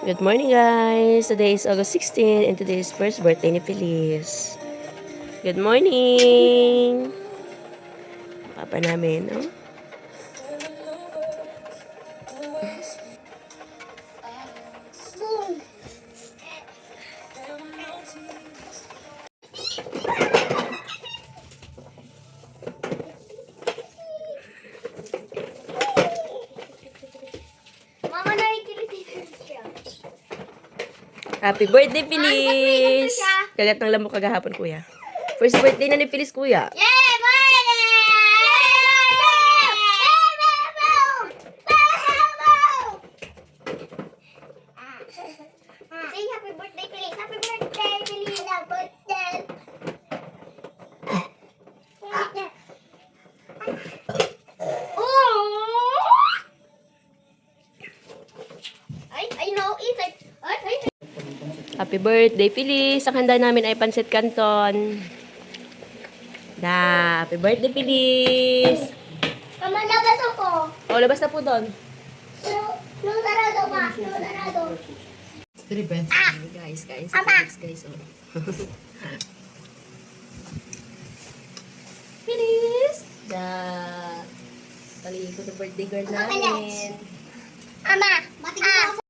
Good morning guys! Today is August 16 and today is first birthday ni Feliz. Good morning! Papa namin, no? Mama, nakikilitin siya. Happy birthday, Feliz! Kagat ng lamok kagahapon, kuya. First birthday na ni Feliz, kuya. Yay! Birthday! Say happy birthday, Feliz. Happy birthday, Feliz. Happy birthday. Oh! I know it. Happy birthday, Feliz! Ang handa namin ay pansit canton. Happy birthday, Feliz! Mama, labas ako. O, labas na po doon. No sarado pa. No sarado. Guys. Ama! Guys, oh. Feliz! Palikot na birthday girl namin. Ama! Ah!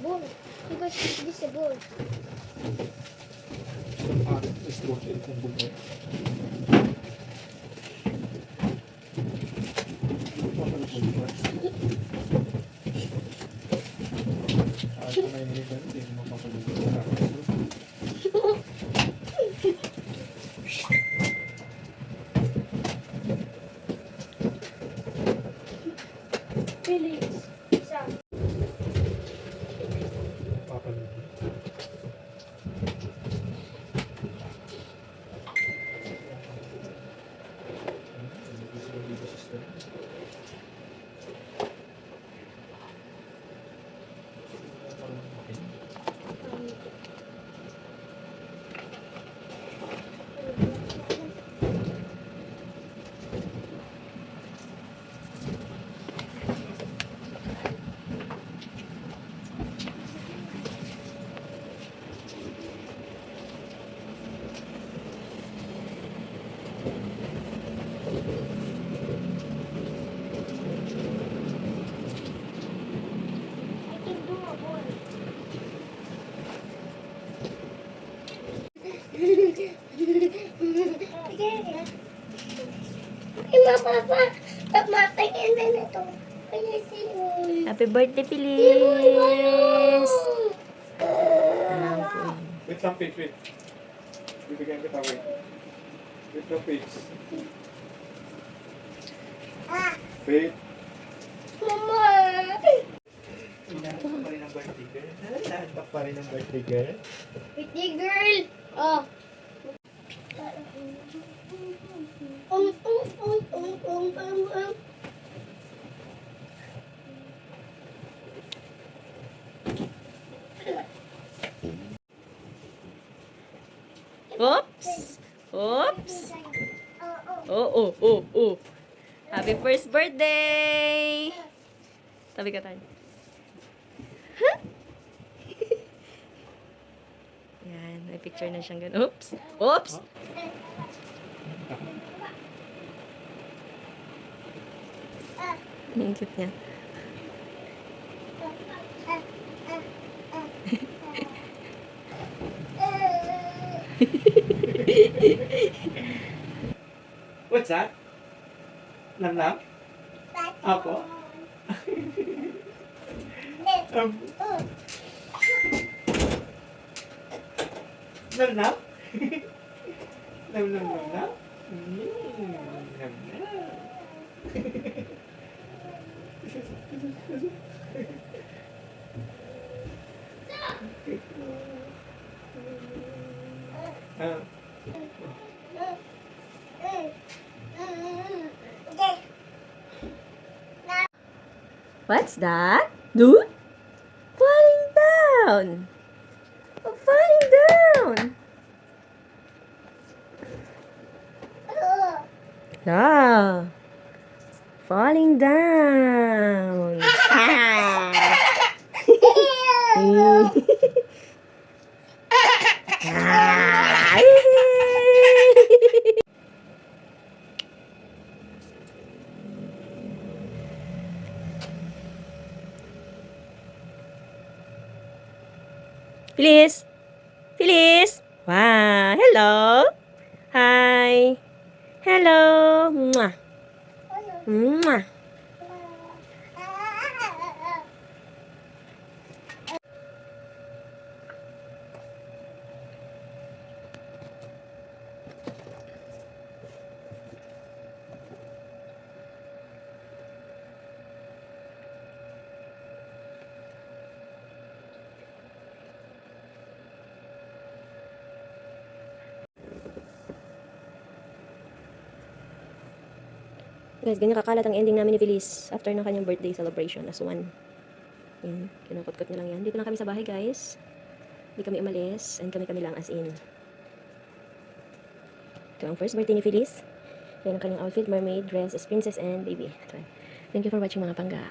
Ball. You guys should use the ball. Ist doch in Kumbung. Ako na yung ribbon, hindi mo mapapagod. Feliz. Sam. Ay, mapapa. Mapatingin na na to. Kaya siya. Happy birthday, Feliz! Wait lang, Pete, wait. Bibigyan kita, wait. Wait lang, Pete. Wait. Mama. Hinahanap pa rin ang birthday girl. Hinahanap pa rin ang birthday girl. Pretty girl. Oh. Oops! Oops! Oh. Happy first birthday! Tabi ka tayo. Huh? Yan, may picture na siyang ganun. Oops! Oops! Ang cute niya. What's that? Nam? Ako? Nam? Nam? What's that? Dude? Falling down! Falling down! Ah! Falling down! Ah! Ah! Feliz! Feliz! Wow! Hello! Hi! Hello! Mwah! Mwah! Guys, ganyan kakalat ang ending namin ni Feliz after ng kanyang birthday celebration as one. Yan, kinukot-kot niya lang yan. Dito na kami sa bahay, guys. Hindi kami umalis and kami lang as in. Ito ang first birthday ni Feliz. Yan ang kanyang outfit, mermaid, dress, as princess and baby. Ito. Thank you for watching, mga pangga.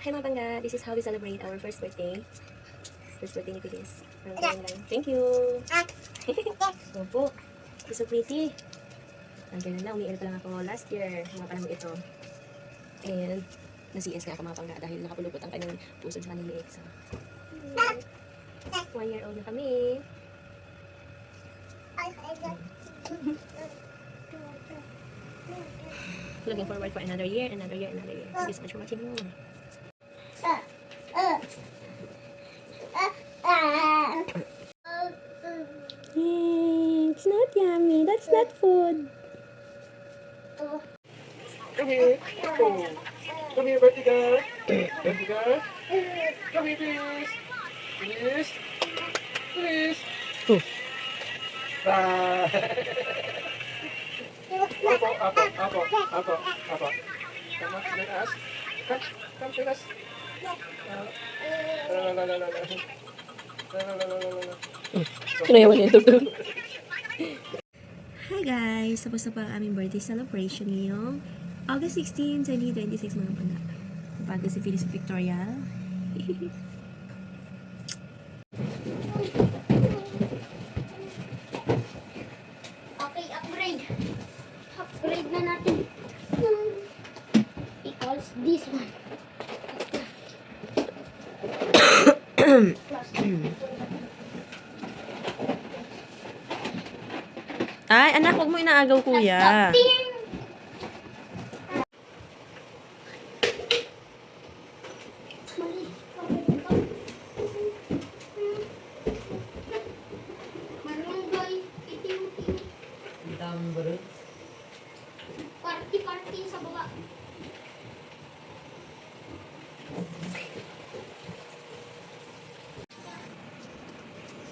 Hi mga pangga, this is how we celebrate our first birthday. First birthday ni Feliz. Thank you. Opo. You're so pretty. Ang ganun na, umiiral pa lang ako last year, mga panahon ito. And, na-CS nga ako mga pangga dahil nakapulupot ang kanyang puso sa kanyang liit. So, 1 year old na kami. Looking forward for another year. Thank you so much for watching. It's not yummy. That's not food. Come here. Come here, birthday girl. Birthday girl. Come here, please. Please. Please. Oh. Ah. Apo. Come on, let us. Come to us. Kinayawan niya yung Hi guys! Tapos na pa ang aming birthday celebration ngayong August 16, 2026 mga pala. Napagod si Feliz Victoria. Okay, upgrade. Upgrade na natin. Equals this one. Ay, anak, huwag mo inaagaw, kuya. Marunggay, itim-itim. Party-party sa baba.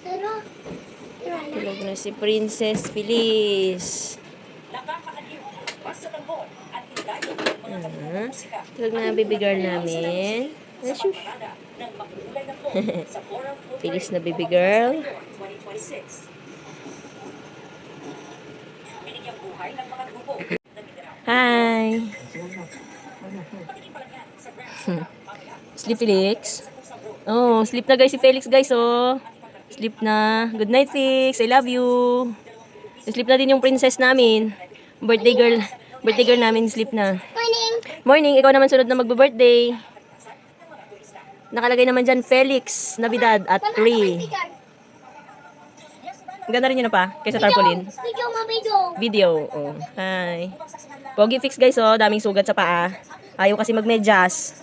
Pero, Tulog na si Princess Feliz. Tulog na baby girl namin. Ashush. Feliz na baby girl. Hi. Sleep Felix. Oh, sleep na guys si Felix guys oh. Sleep na. Good night Felix. I love you. Sleep na din yung princess namin. Birthday girl namin sleep na. morning. Morning, ikaw naman sunod na magbe-birthday. Nakalagay naman dyan Felix Navidad at 3. Ganda rin yun na pa kaysa tarpaulin. Video mo, video. Video. Oh. Hi. Pogi fix guys oh. Daming sugat sa paa. Ayaw kasi magmedyas.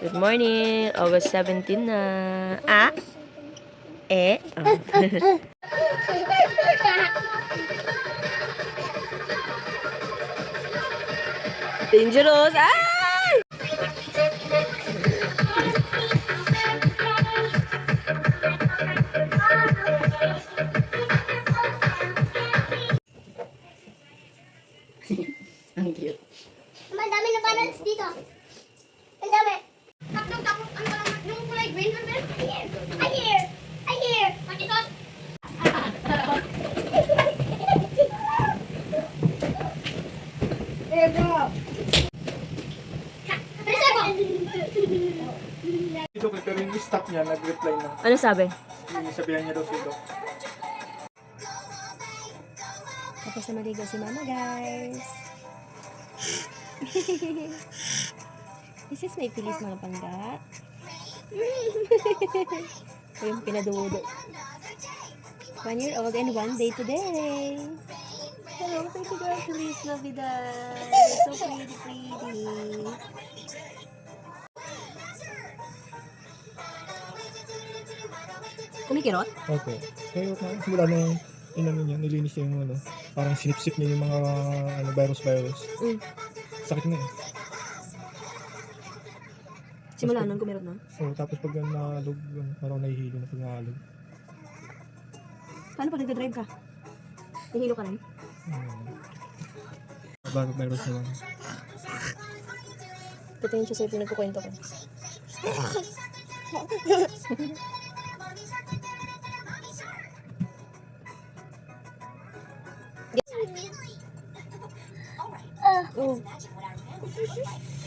Good morning. August 17 na. Ah? Eh? Oh. Dangerous. Ay! Ang cute. Ang dami na balance dito. Ang dami. Tapos, yung kulay green, I hear. Pati ko. There you go. Ito, pero yung staff niya, nag-reply na. Ano sabi? Sabihan niya daw si Doc. Tapos na maligo si mama, guys. This is my Feliz mga pangga. Ito yung pinadudo. 1 year old and 1 day today. Hello, baby girl. Feliz Navidad. You're so pretty. Kumikirot? Okay. Kaya simula nung inano niya, nilinis niya yung ano, parang sinip-sip niya yung mga ano, virus. Mm. Sakit na eh. Simula nung kumirot na? So, tapos pag nalog, parang nahihilo na pag nalog. Paano pag nagdadrive ka? Nahilo ka rin? Virus naman. Tatingin siya sa'yo kung nagkukwento ko. Oh.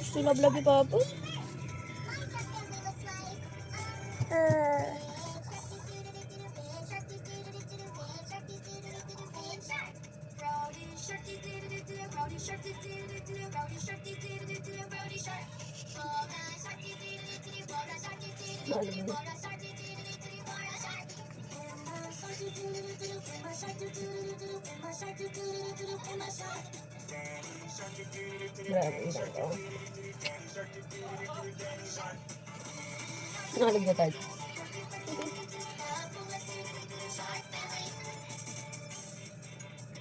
Still love you, Papa? Grabe yung bata. Nakalagdatad.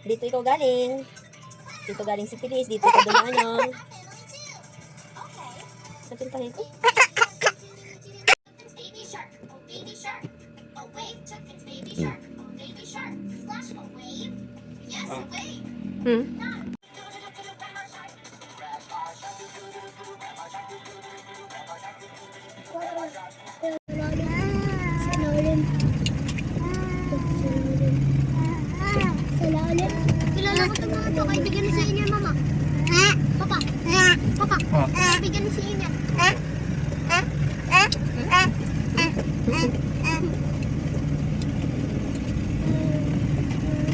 Dito ikaw galing. Dito galing si Feliz. Dito ikaw dumaan. Napuntahin ko. Hmm? Kilala ko ito mga ito. Kaibigan ni sa inyo, mama. Papa. Kaibigan ni sa inyo.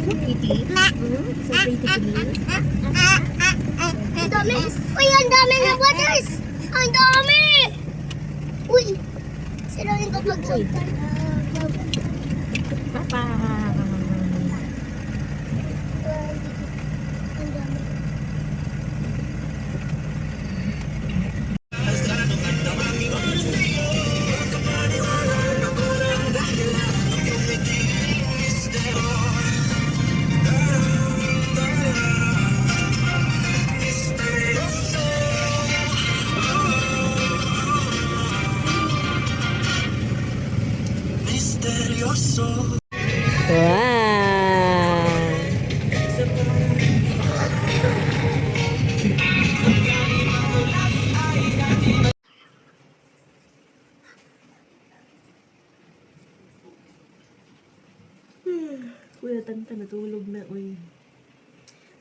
So pretty. So pretty, Feliz. Ang dami. Uy, ang dami na butters. Ang dami. Uy! Sirain ko pag-sultan. Papa. Ang dami. Wow. Kuya Tanta natulog na, uy.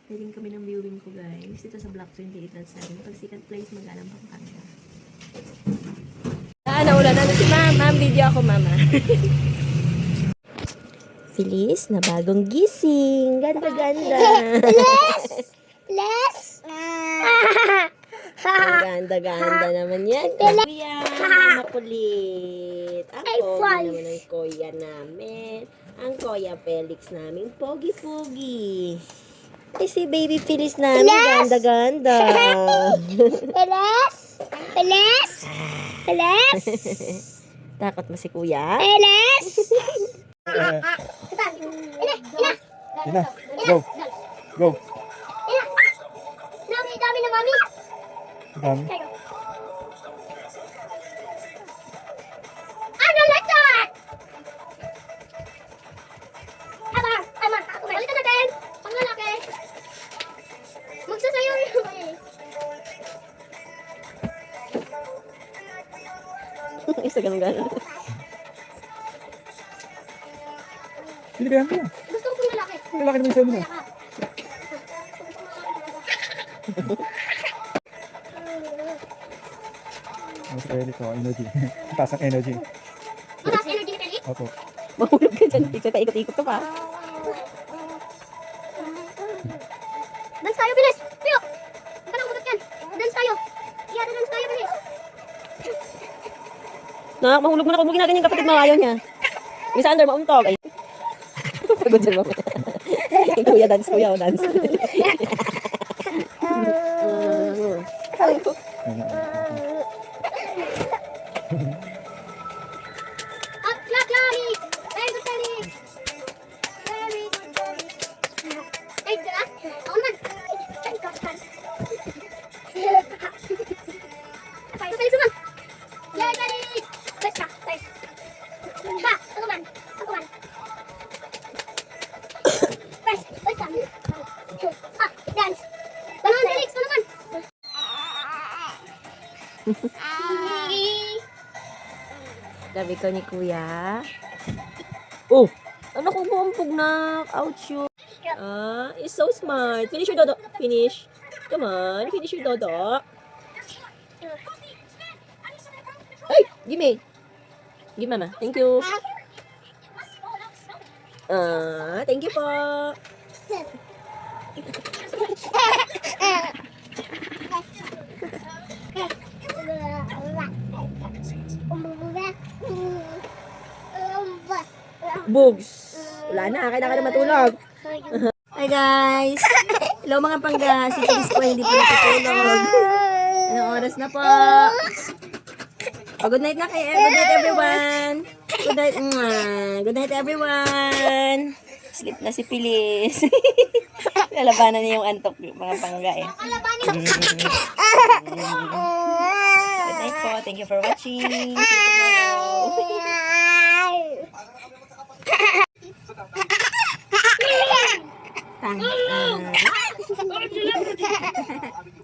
Pwedeng kami ng viewing ko, guys. Dito sa Block 28 lang sa akin. Pag second place, magalang Pampanga. Naulan na si Mama. Video ako, Mama. Feliz na bagong gising. Ganda-ganda. Bless! Ang ganda-ganda naman yan. Kuya, makulit. Ang Ay, pogi fun. naman ng kuya namin. Ang kuya Felix namin, pogi-pogi. Ay, si baby Feliz namin, ganda-ganda. Bless! Bless! Bless! Takot mo si kuya? Bless! Ina, go. Go. Dami na, mami. Dami. Kayo. Ano na ito? Ama, ako na. Ulitin natin. Ang lalaki. Magsasayaw yun. Isa ganun-ganun. Pilihan mo na. Gusto ko pong lalaki. Ang lalaki naman sa'yo na. Mas ready ko, energy. Taas ang energy. Mataas energy ni Kelly. Opo. Mahulog ka dyan. Ito, paikot-ikot ka pa. Dance tayo, bilis. Tuyo. Huwag ka nang umutot yan. Dance tayo. Iya, dance tayo, bilis. Nak, mahulog mo na. Kung mo ginaganyan kapatid mo, ayaw niya. Yung sa under, mauntog. Ay. Pagod dyan mo. Kuya, dance. Kuya, dance. Up, clap, Kelly. Very good, Kelly. Very good, Kelly. Ay, dala. Ako naman. Ay, kapan. Tayo, Kelly, suman. Yeah, Kelly. Let's go. Tayo. Ha, ako man. Ako man. Press. Let's go. Ha, dance. Balon, Felix, ano man? Sabi ko ni kuya. Oh! Ano ko bumpog na? Ouch yun. Ah, it's so smart. Finish your dodo. Finish. Come on, finish your dodo. Ay! Gimme. Give mama. Thank you. Ah, thank you po. Bugs. Wala na, kailangan na matulog. Hi guys! Hello mga pangga. Si Chris po hindi po natutulog. Anong oras na po? Oh, good night na kayo. Good night everyone. Good night. Good night everyone. Sleep na si Pilis. Lalabanan niya yung antok mga pangga eh. Good night po. Thank you for watching. See you tomorrow.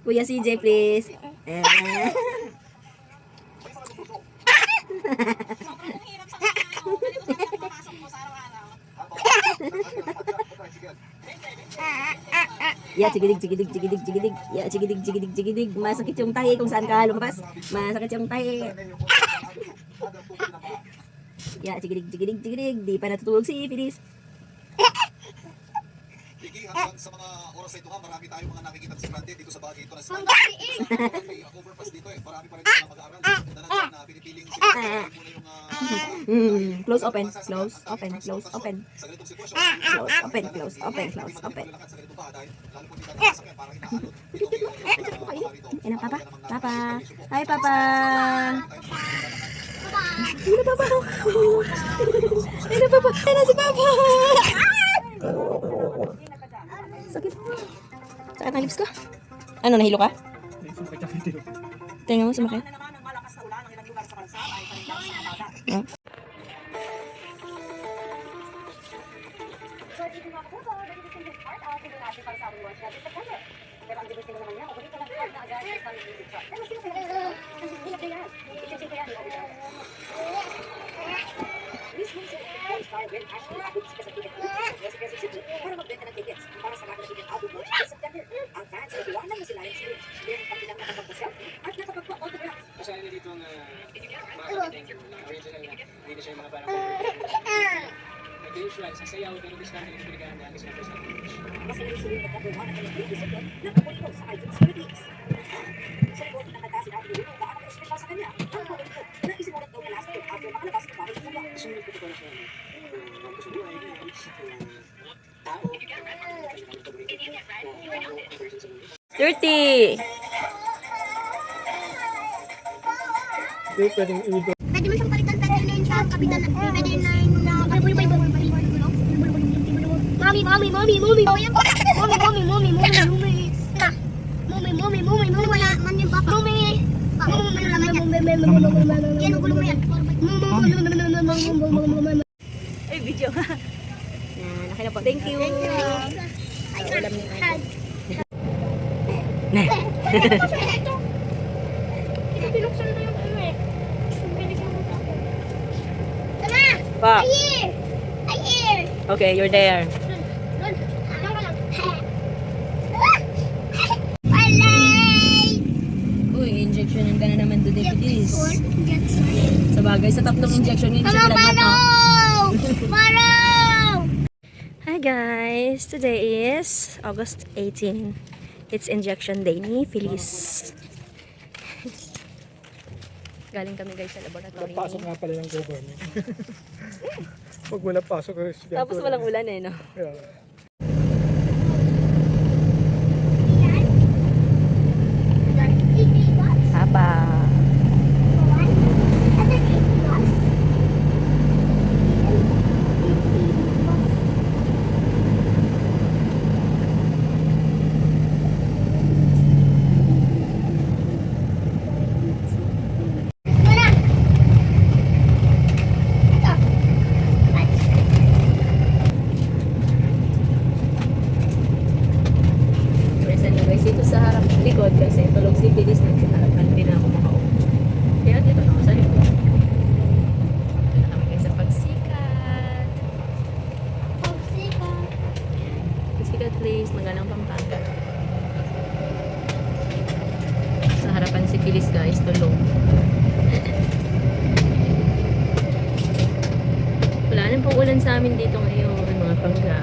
Kuya CJ, please. Ya, cigidig, cigidig, cigidig, cigidig. Ya, cigidig, cigidig, cigidig. Masakit yung tahi kung saan ka lumabas. Masakit yung tahi. Ya, cigidig, cigidig, cigidig. Di pa natutulog si Feliz. Hanggang sa mga oras na ito ha, marami tayong mga nakikita sa dito sa bagay ito na sa overpass dito eh. Marami pa rin mga mag-aaral. na pinipiling muna yung Close, open. Close, open. Close, open. sa ganitong sitwasyon. Close, open. Close, open. Close, open. Sa ganito ba dahil lalo po dito ang sasakyan para inaalot itong Ayan na, Papa. Papa. Hi, Papa. Ayan na, Papa. Ayan na, Papa. Ayan na si Papa. Sakit. Sakit ang lips ko. Ano, nahilo ka? Tingnan mo, sumakit. Ah. Kasali dito na marketing original na hindi na siya yung mga parang ito usual, sasayaw pero this time yung pinagahan na kasi first time. Sumunod ko ito na siya. Ang gusto buhay, tao, version sa mundo. 30. Hindi, pwedeng i-do. Pwede mo siyang palitan, pwede na yun siya. Kapitan na, pwede na yun na... Mommy, mommy, mommy, mommy. Mommy, mommy, mommy, mommy, mommy. Mommy, mommy, mommy, mommy. Wala man yung papa. Mommy. Mommy, laman yan. Yan ang gulo mo yan. Ay, video. Yan, okay na po. Thank you. Ulam ni Mike. Pinuksan na yung ano eh. Binigyan mo ako. Tama! Pa. Ay, here! Ay, here! Okay, you're there. Uy, injection ka na naman today, Pidis. Sa bagay, sa tatlong injection, hindi siya talaga na. Hi guys! Today is August 18. It's injection day ni Feliz. Galing kami guys sa laboratory. Pasok nga pala yung government. Pag wala pasok, Tapos walang ulan eh, no? Yeah. Papa. Guys, dito sa harap likod kasi tulog si Feliz na sa harapan, hindi na ako makaupo. Kaya dito na ako sa likod. Dito na kami guys sa pagsikat. Pagsikat place, Magalang Pampanga. Sa harapan si Feliz guys, tulog. Wala na pong ulan sa amin dito ngayon, mga pangga.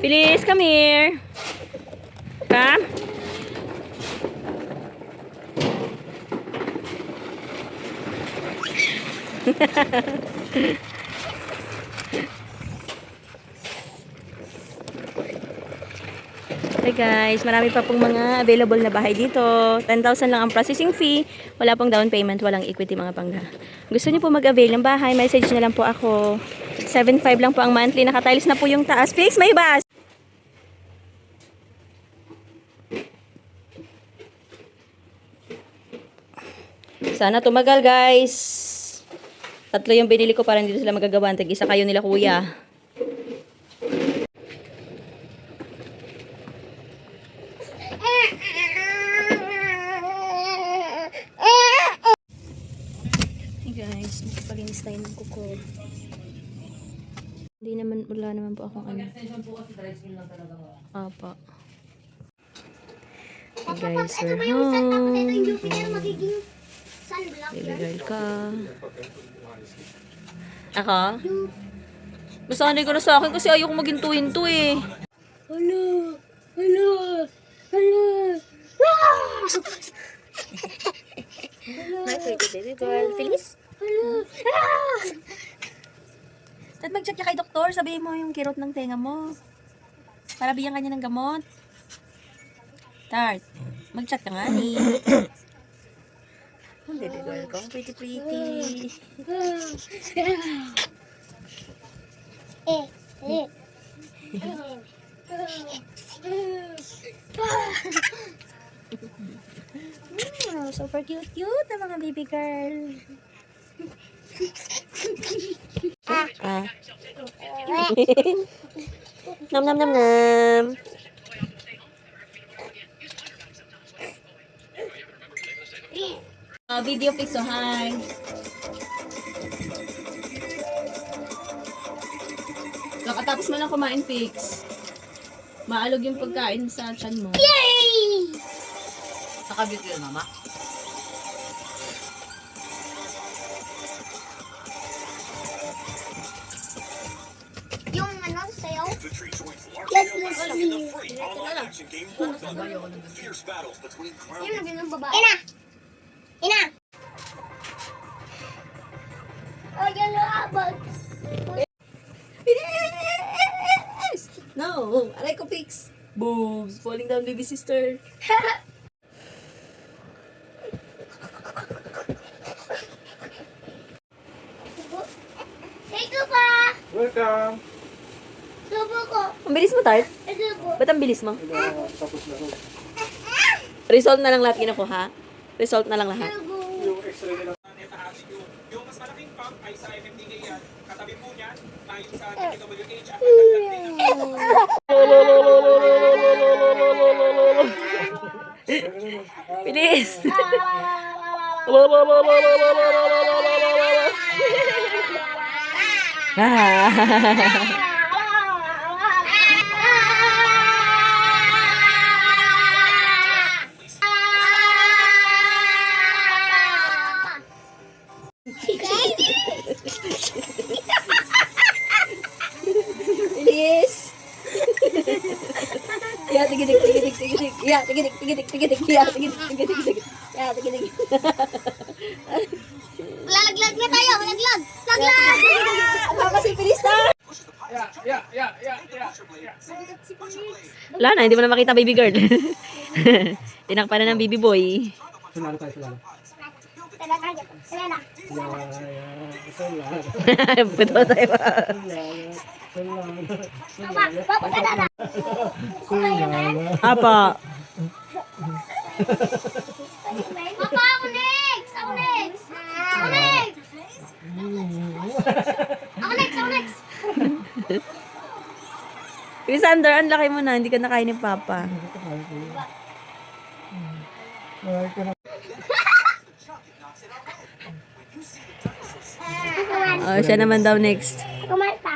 Feliz, come here. Come. Hey guys, marami pa pong mga available na bahay dito. 10,000 lang ang processing fee. Wala pong down payment, walang equity mga pangga. Gusto niyo po mag-avail ng bahay, message na lang po ako. 7.5 lang po ang monthly. Nakatiles na po yung taas. Fix, may bus! Sana tumagal guys. 3 yung binili ko para hindi sila magagawa. Tag-isa kayo nila kuya. Hey guys, magpapalinis tayo ng kuko. Hindi naman, wala naman po akong ano. Apa. Guys, we're Ito ba yung sun tapos ito yung home. Jupiter magiging sunblock Baby yan? girl ka. Ako? Masanay ka na sa akin kasi ayoko maghinto-hinto eh. Hello! Hello! Hello! My pretty baby girl. Feliz? Hello! At mag-check ka kay doktor. Sabihin mo yung kirot ng tenga mo. Para bigyan ka niya ng gamot. Tart, mag-check ka nga ni. Oh, baby girl ko. Pretty pretty. Super cute na mga baby girl. Ah. Nam nam nam nam. Video pics, oh hi. Kakatapos mo lang kumain, Fix. Maalog yung pagkain sa tiyan mo. Yay! Nakabit yun, mama. Yung ano, sayaw? Yes, let's see. Action game War Thunder. Fierce battles between crown Yung naging ng babae. Ina! Ina! Oh, yan na abag. No! Aray ko, Fix. Boobs. Falling down, baby sister. Thank you pa! Welcome! Subo ko. Ang bilis mo, Tart. Subo. Ba't ang bilis mo? Tapos na ho. Result na lang lahat kinukuha. Result na lang lahat. Subo. Yung x-ray nila. Yung mas malaking pump ay sa MMDA yan. Katabi po niyan, tayo sa DPWH at nagdating Bilis! Bilis! Ya, tigidik, tigidik, tigidik. Ya, tigidik, tigidik, tigidik. Ya, tigidik, tigidik, tigidik. Ya, tigidik. Lalaglag na tayo, lalaglag. Laglag! Ako kasi bilis na! Wala na, hindi mo na makita baby girl. Tinakpan na ng baby boy. Sulala tayo, sulala. Tala tayo. Tala na. Puto tayo pa. Papa, papa, tala na. Apa? Papa, ako next! Ako next! Ako next! Ako next! Ako next! Alexander, ang laki mo na. Hindi ka nakain ni Papa. Oh, siya naman daw next. Ako man pa.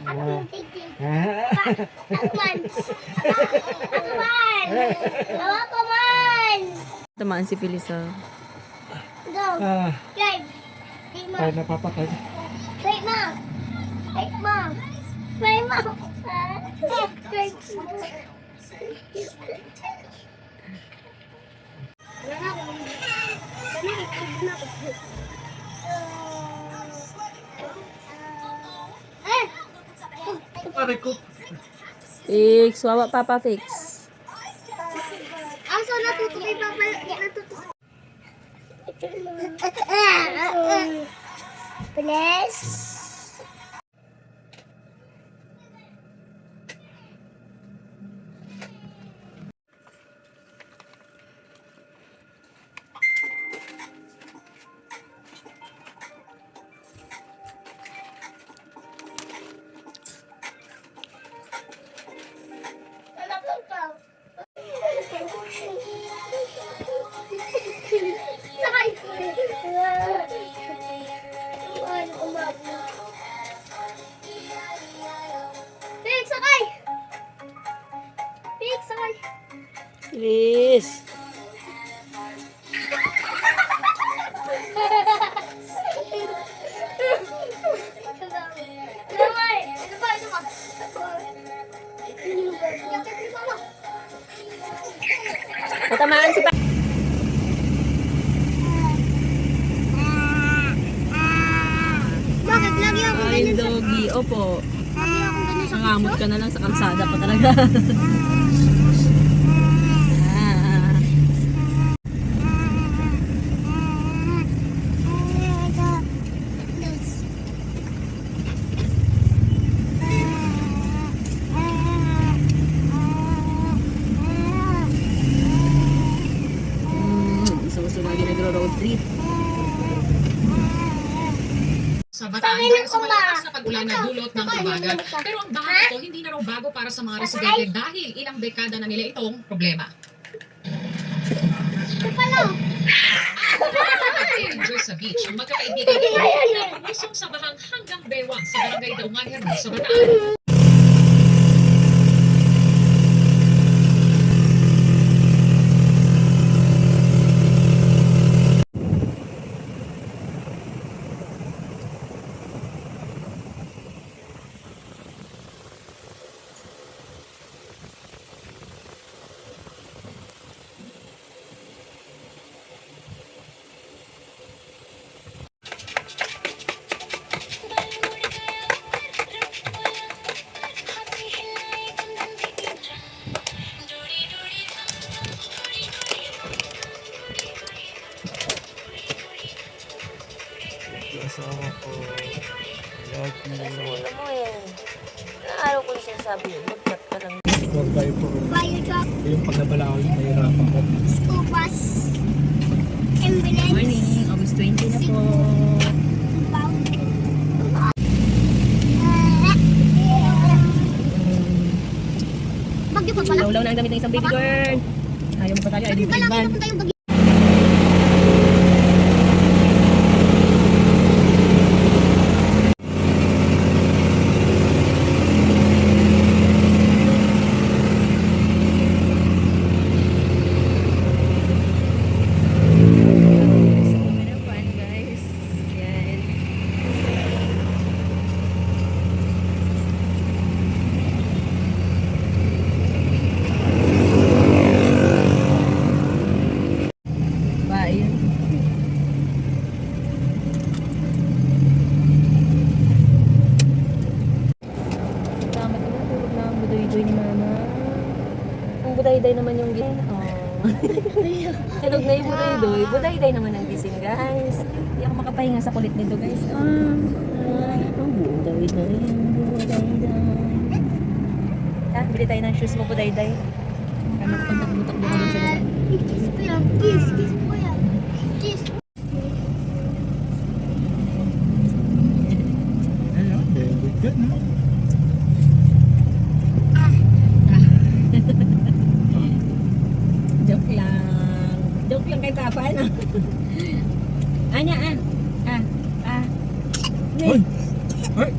Ako man. Ako man. Ako man. Ako man. Tamaan si Felisa. Go. Drive. Take mo. Tayo napapatay. Wait, ma. Wait, ma. Wait, ma. Wait. Fix. Wawa Papa, fix. Aso natutuloy pa pala. Natutuloy. Bless. Sakay! Pig, sakay! Pig, sakay! Bilis. Natamaan si pa. Bakit? Lagi ako Ay, ganyan sa... doggy. Opo. Lagi ako ganyan sa... Nangamot ka na lang sa kalsada pa talaga. Ah. Gusto lagi nagro-road trip. Sa Bataan dahil sa malakas na pag-ulan na dulot ng tubagan. Pero ang baha ito hindi na raw bago para sa mga residente dahil ilang dekada na nila itong problema. Enjoy sa beach ang magkakaibigan ito na pag-usong sa bahang hanggang bewang sa barangay Daungan Hermo sa Bataan. Asawa ko. Lagi. Wala mo eh. Naaraw ko yung sinasabi. Mag-cut ka lang. Huwag tayo po. Fire truck, Yung pag nabala ko yung nahirapan ko. school bus, ambulance, Morning. August 20 na po. Bagyo pa pala. Lawlaw na ang gamit ng isang baby girl. Ayaw mo pa tayo. Ay, di Kailangan man. napunta yung bagyo. Guys. Yan. Ba, yun. Tama ka na, tulog na ang buday-day ni mama. Ang buday-day naman yung gising. Oh. Tulog na yung buday-day. Buday-day naman ang gising, guys. Hindi ako makapahinga sa kulit nito, guys. Ang buday-day, buday-day. Ah, bili tayo ng shoes mo, buday-day. Kaya makapuntak-butak doon ka doon sa lugar. Kiss ko yan. Kiss mo yan. Kiss. Ayun, very good na. Joke lang. Joke lang kay Papa, ano? Anya, Hoy! Hoy!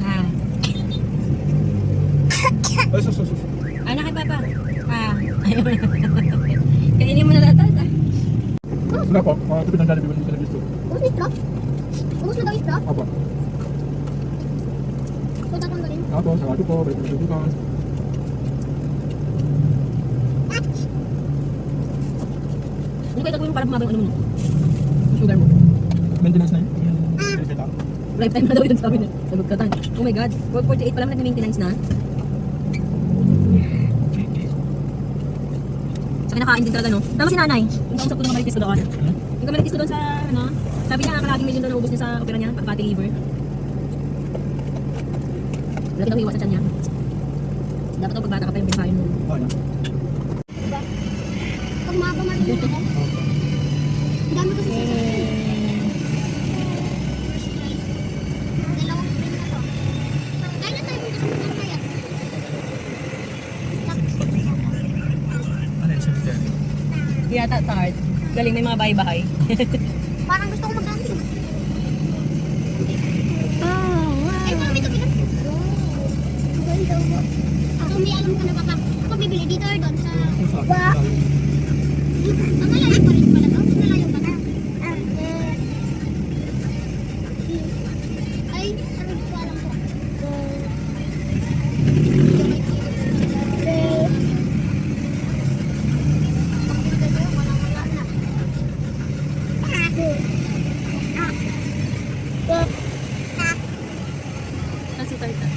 Ah. Ay, sus. Ano kay Papa? Ah. Ayaw na. Kainin mo na lahat. Wala po, mga tipid ng Jollibee, hindi ko na gusto. Ubus ni Strop? Ubus na daw yung Strop? Opo. Punta kong galing. Ako, sarado po, balik na bukas. Hindi kayo gagawin para bumaba yung ano mo. Sugar mo. Maintenance na yun. Yung reseta. Lifetime na daw yun sabi niya. Sagot ka tayo. Oh my God. 48 pa lang nag-maintenance na. Sa kinakain din talaga, no? Tama si nanay. Yung kausap ko na kamalitis ko doon. Yung kamalitis ko doon sa, ano, sabi niya, kalahing million daw naubos niya sa opera niya, pag fatty liver. Lagi daw iwas sa tiyan niya. Dapat daw pagbata ka pa yung pinakain mo. Ano? Pag mahaba marin ako. Ang dami kasi sa dalawang frame na to. Kaya na tayo punta sa mga kaya. Ano yung sabi tayo? Yata tart. Galing, may mga bahay-bahay. Parang gusto ko mag-camping. Ay, parang may kabilang. alam ko na baka ako bibili dito or doon sa... Kung sa akin, Ang malayo pa rin pala to. Mas malayo pa na. Ay, ano ko alam ko. Kasi tarta.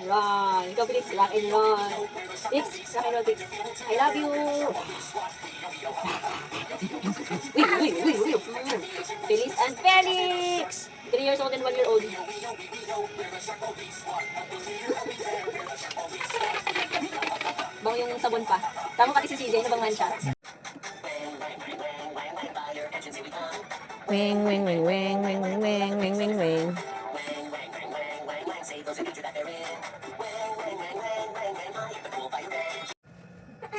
Run. Ikaw, please. Rock and roll. Dix, rock and roll, Dix. I love you. Uy. Feliz and Felix. 3 years old and 1 year old. Bango yung sabon pa. Tama kasi si CJ, nabangan siya. Wing, wing, wing, wing, wing, wing, wing, wing, wing, wing.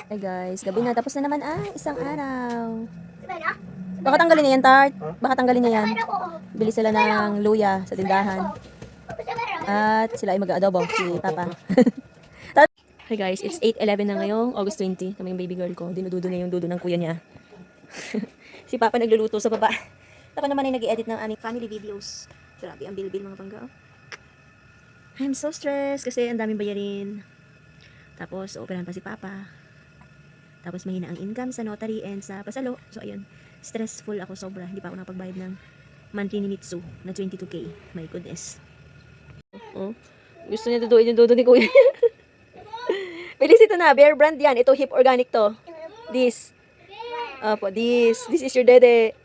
Hey guys, gabi na. Tapos na naman isang araw. Baka tanggalin niya yan, Tart. Baka tanggalin niya yan. Bili sila ng luya sa tindahan. At sila ay mag-aadobo, si Papa. Hey guys, it's 8:11 na ngayong August 20. Kami yung baby girl ko. Dinududo niya yung dudo ng kuya niya. Si Papa nagluluto sa baba. Ako naman ay nag-edit ng aming family videos. Grabe, ang bil-bil mga bangga. Oh. I'm so stressed kasi ang daming bayarin. Tapos, operahan pa si Papa. Tapos, mahina ang income sa notary and sa pasalo. So, ayun. Stressful ako sobra. Hindi pa ako nakapagbayad ng monthly ni Mitsu na 22K. My goodness. Oh. Gusto niya duduin yung dudo ni kuya. Bilis ito na. Bear brand yan. Ito, hip organic to. This. Opo, this. This is your dede.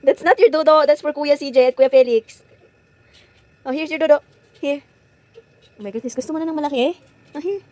That's not your dodo. That's for Kuya CJ at Kuya Felix. Oh, here's your dodo. Here. Oh my goodness. Gusto mo na ng malaki eh? Oh, here.